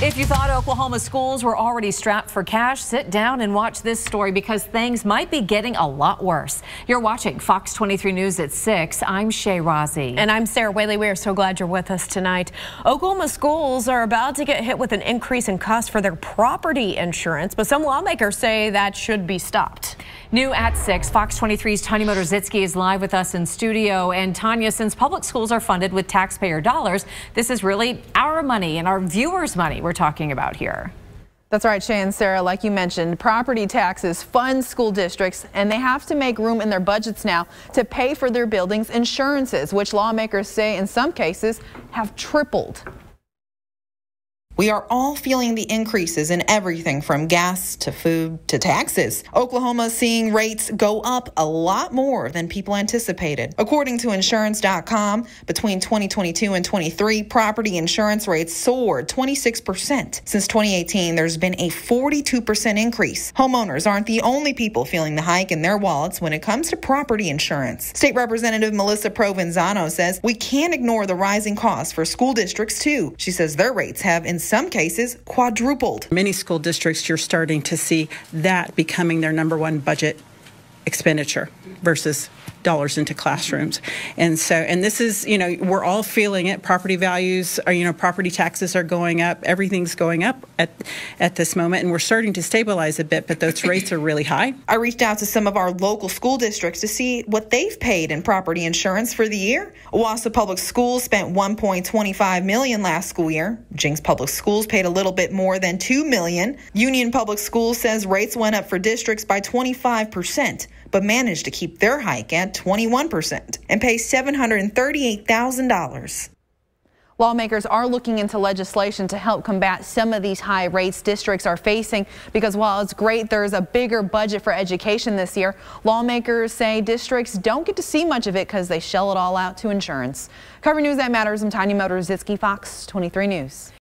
If you thought Oklahoma schools were already strapped for cash, sit down and watch this story because things might be getting a lot worse. You're watching Fox 23 News at 6. I'm Shay Rozzi. And I'm Sarah Whaley. We are so glad you're with us tonight. Oklahoma schools are about to get hit with an increase in cost for their property insurance, but some lawmakers say that should be stopped. New at 6, Fox 23's Tanya Motorzitsky is live with us in studio. And Tanya, since public schools are funded with taxpayer dollars, this is really our money and our viewers' money we're talking about here. That's right, Shay and Sarah. Like you mentioned, property taxes fund school districts, and they have to make room in their budgets now to pay for their buildings' insurances, which lawmakers say in some cases have tripled. We are all feeling the increases in everything from gas to food to taxes. Oklahoma is seeing rates go up a lot more than people anticipated. According to insurance.com, between 2022 and 23, property insurance rates soared 26%. Since 2018, there's been a 42% increase. Homeowners aren't the only people feeling the hike in their wallets when it comes to property insurance. State Representative Melissa Provenzano says we can't ignore the rising costs for school districts, too. She says their rates have, in some cases, quadrupled. Many school districts, you're starting to see that becoming their #1 budget expenditure versus dollars into classrooms. And this is, we're all feeling it. Property values are, property taxes are going up. Everything's going up at this moment, and we're starting to stabilize a bit, but those rates are really high. I reached out to some of our local school districts to see what they've paid in property insurance for the year. Owasso Public Schools spent $1.25 million last school year. Jenks Public Schools paid a little bit more than $2 million. Union Public Schools says rates went up for districts by 25%, but managed to keep their hike at 21% and pay $738,000. Lawmakers are looking into legislation to help combat some of these high rates districts are facing, because while it's great there's a bigger budget for education this year, lawmakers say districts don't get to see much of it because they shell it all out to insurance. Covering news that matters, I'm Tanya Motorzitsky, Fox 23 News.